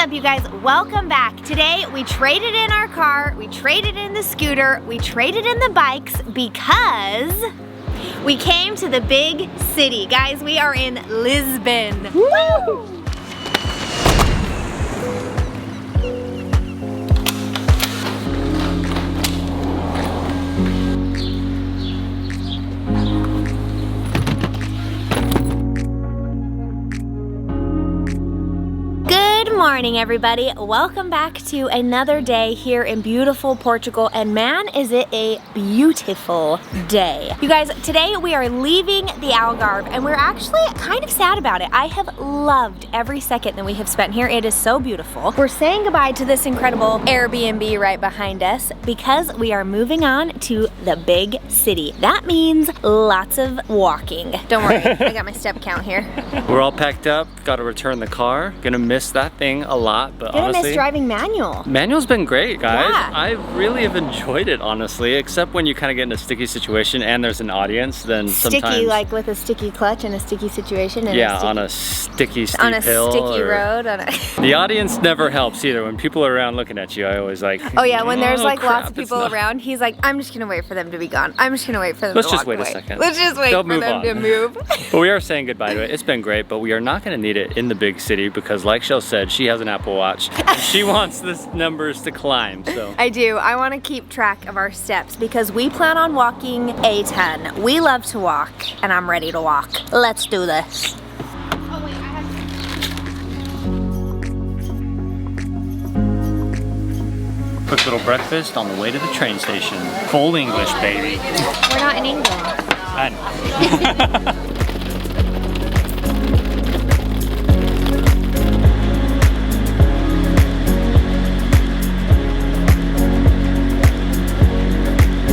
up, you guys? Welcome back. Today we traded in our car, we traded in the scooter, we traded in the bikes because we came to the big city. Guys, we are in Lisbon. Woo! Good morning, everybody. Welcome back to another day here in beautiful Portugal, and man, is it a beautiful day. You guys, today we are leaving the Algarve, and we're actually kind of sad about it. I have loved every second that we have spent here. It is so beautiful. We're saying goodbye to this incredible Airbnb right behind us because we are moving on to the big city. That means lots of walking. Don't worry, I got my step count here. We're all packed up, got to return the car. Gonna miss that thing a lot, but Gonna honestly, miss driving manual. Manual's been great, guys. Yeah. I really have enjoyed it, honestly, except when you kind of get in a sticky situation and there's an audience, then sometimes... Sticky, like with a sticky clutch in a sticky situation. And yeah, on a sticky steep on a hill. sticky or... road. The audience never helps either. When people are around looking at you, I always like... Oh yeah, when there's like crap, lots of people around, he's like, I'm just gonna wait for them to be gone. I'm just gonna wait for them Let's to just walk wait away. a second. Let's just wait They'll for move them on. to move. But we are saying goodbye to it. It's been great, but we are not gonna need it in the big city because like Chelle said, she has an Apple Watch. She wants the numbers to climb, so. I do. I want to keep track of our steps because we plan on walking a ton. We love to walk, and I'm ready to walk. Let's do this. Oh, wait, I have to... Quick little breakfast on the way to the train station. Full English, baby. We're not in England. I know.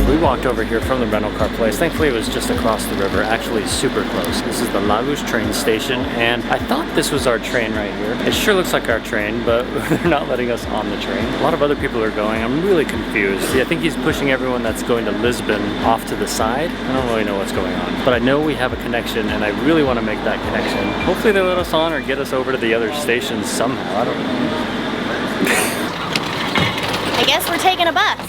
We walked over here from the rental car place. Thankfully it was just across the river, actually super close. This is the Lagos train station, and I thought this was our train right here. It sure looks like our train, but they're not letting us on the train. A lot of other people are going. I'm really confused. See, I think he's pushing everyone that's going to Lisbon off to the side. I don't really know what's going on, but I know we have a connection, and I really want to make that connection. Hopefully they let us on or get us over to the other stations somehow. I don't know. I guess we're taking a bus.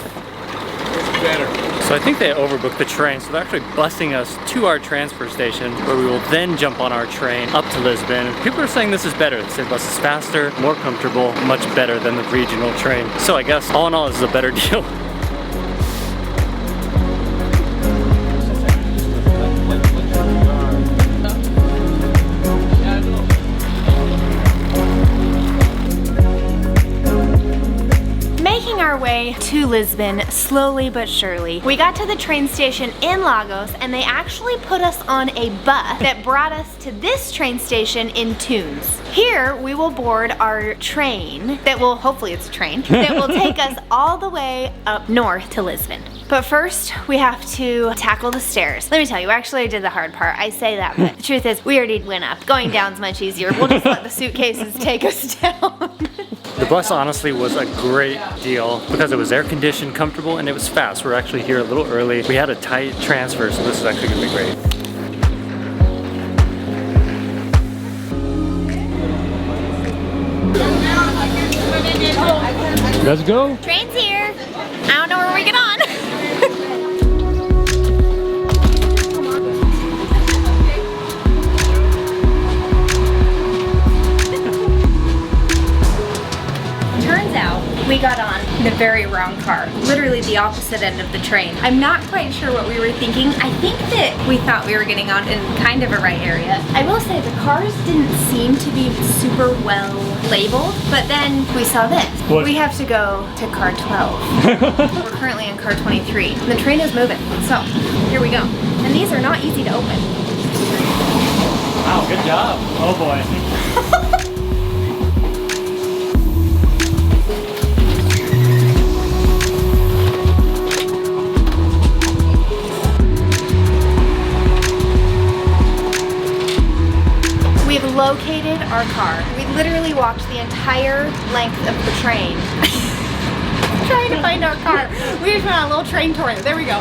So I think they overbooked the train, so they're actually busing us to our transfer station where we will then jump on our train up to Lisbon. People are saying this is better. They say the bus is faster, more comfortable, much better than the regional train. So I guess all in all this is a better deal. Our way to Lisbon slowly but surely. We got to the train station in Lagos, and they actually put us on a bus that brought us to this train station in Tunes. Here we will board our train that will, hopefully it's a train, that will take us all the way up north to Lisbon. But first, we have to tackle the stairs. Let me tell you, actually I did the hard part. I say that, but the truth is we already went up. Going down's much easier. We'll just let the suitcases take us down. The bus honestly was a great deal because it was air conditioned, comfortable, and it was fast. We're actually here a little early. We had a tight transfer, so this is actually gonna be great. Let's go. Train's here. I don't know where we get on. Turns out we got on the very wrong car, literally the opposite end of the train. I'm not quite sure what we were thinking. I think that we thought we were getting on in kind of a right area. I will say the cars didn't seem to be super well labeled, but then we saw this. What? We have to go to car 12. We're currently in car 23. The train is moving, so here we go. And these are not easy to open. Wow, good job. Oh boy. We've located our car. We literally walked the entire length of the train trying to find our car. We just went on a little train tour. There we go.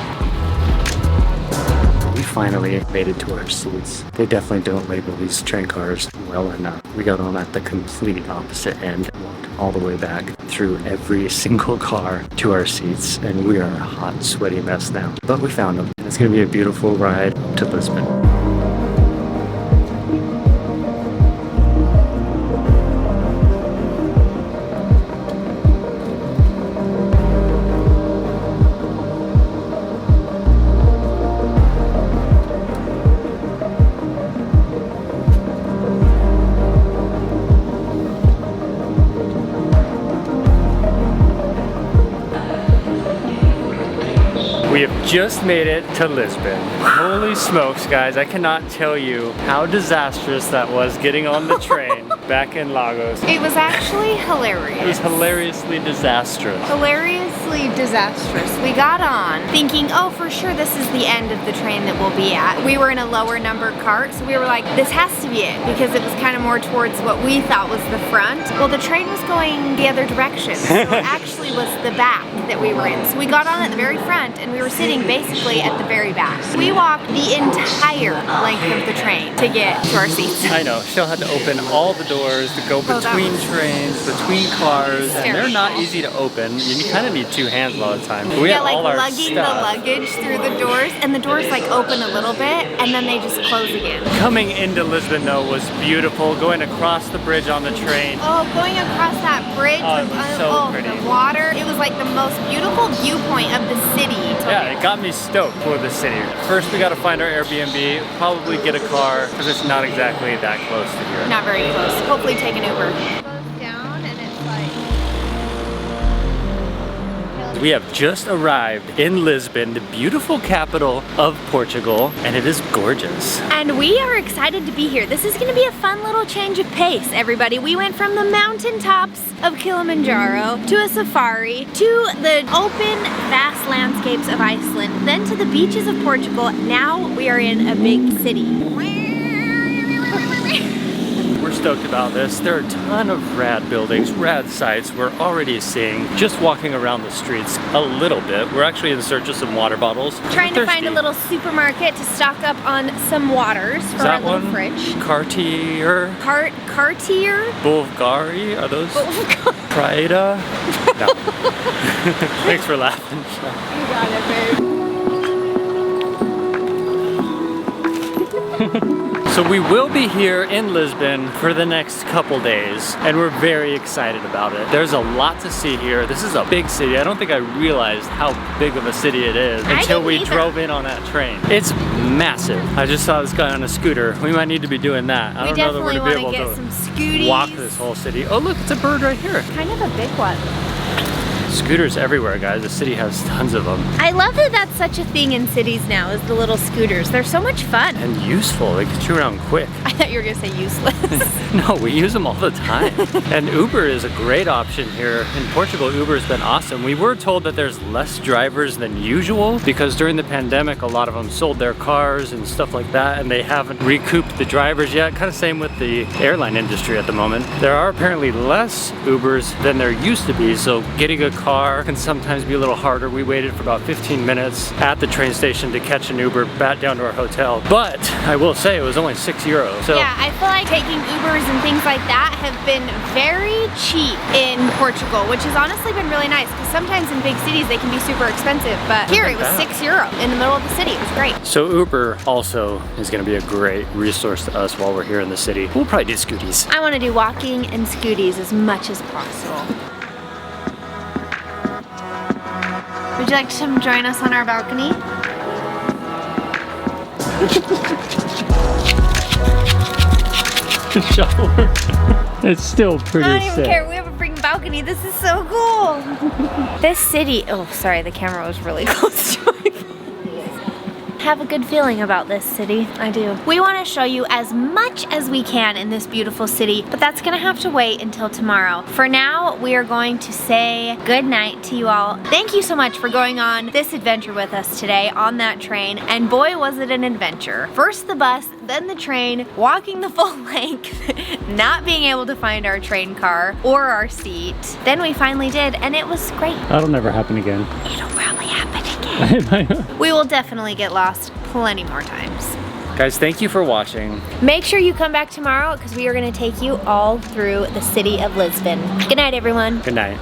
We finally made it to our seats. They definitely don't label these train cars well enough. We got on at the complete opposite end, walked all the way back through every single car to our seats, and we are a hot, sweaty mess now. But we found them. It's gonna be a beautiful ride to Lisbon. We have just made it to Lisbon. Holy smokes, guys, I cannot tell you how disastrous that was getting on the train back in Lagos. It was actually hilarious. It was hilariously disastrous. Hilariously disastrous. We got on thinking, oh, for sure this is the end of the train that we'll be at. We were in a lower numbered cart, so we were like, this has to be it, because it was kind of more towards what we thought was the front. Well, the train was going the other direction, so it actually was the back that we were in. So we got on at the very front, and we were sitting basically at the very back. We walked the entire length of the train to get to our seats. I know, Shell had to open all the doors to go between trains, between cars, and they're not easy to open. You kind of need two hands a lot of the time. We had like all our lugging stuff. the luggage through the doors, and the doors like open a little bit, and then they just close again. Coming into Lisbon though was beautiful, going across the bridge on the train. Oh, going across that bridge Oh, it with was so pretty. the water. It was like the most beautiful viewpoint of the city. Yeah, it got me stoked for the city. First we got to find our Airbnb, probably get a car, because it's not exactly that close to here. Not very close. Hopefully take an Uber. Goes down and it's like... We have just arrived in Lisbon, the beautiful capital of Portugal, and it is gorgeous. And we are excited to be here. This is gonna be a fun little change of pace, everybody. We went from the mountaintops of Kilimanjaro to a safari, to the open, vast landscapes of Iceland, then to the beaches of Portugal. Now we are in a big city. We're stoked about this. There are a ton of rad buildings, rad sites we're already seeing just walking around the streets a little bit. We're actually in search of some water bottles. Trying to find a little supermarket to stock up on some waters for our little fridge. Cartier? Cartier? Bulgari? Are those? Prada? No. Thanks for laughing. You got it, babe. So we will be here in Lisbon for the next couple days, and we're very excited about it. There's a lot to see here. This is a big city. I don't think I realized how big of a city it is until we drove in on that train. It's massive. I just saw this guy on a scooter. We might need to be doing that. I don't know that we're gonna be able to walk this whole city. Oh look, it's a bird right here. Kind of a big one. Scooters everywhere, guys. The city has tons of them. I love that that's such a thing in cities now, is the little scooters. They're so much fun. And useful. They get you around quick. I thought you were gonna say useless. No, we use them all the time. And Uber is a great option here. In Portugal, Uber has been awesome. We were told that there's less drivers than usual because during the pandemic, a lot of them sold their cars and stuff like that, and they haven't recouped the drivers yet. Kind of same with the airline industry at the moment. There are apparently less Ubers than there used to be, so getting a car can sometimes be a little harder. We waited for about 15 minutes at the train station to catch an Uber back down to our hotel. But I will say it was only €6. So yeah, I feel like taking Ubers and things like that have been very cheap in Portugal, which has honestly been really nice because sometimes in big cities they can be super expensive, but here it was €6 in the middle of the city. It was great. So Uber also is going to be a great resource to us while we're here in the city. We'll probably do scooties. I want to do walking and scooties as much as possible. Would you like to come join us on our balcony? Shower. It's still pretty sick. I don't even care. We have a freaking balcony. This is so cool. This city. Oh, sorry. The camera was really close to my face. Have a good feeling about this city. I do. We want to show you as much as we can in this beautiful city, but that's gonna have to wait until tomorrow. For now, we are going to say good night to you all. Thank you so much for going on this adventure with us today on that train, and boy was it an adventure. First the bus, then the train, walking the full length, not being able to find our train car or our seat. Then we finally did, and it was great. That'll never happen again. It'll probably happen again. We will definitely get lost plenty more times. Guys, thank you for watching. Make sure you come back tomorrow because we are going to take you all through the city of Lisbon. Good night, everyone. Good night.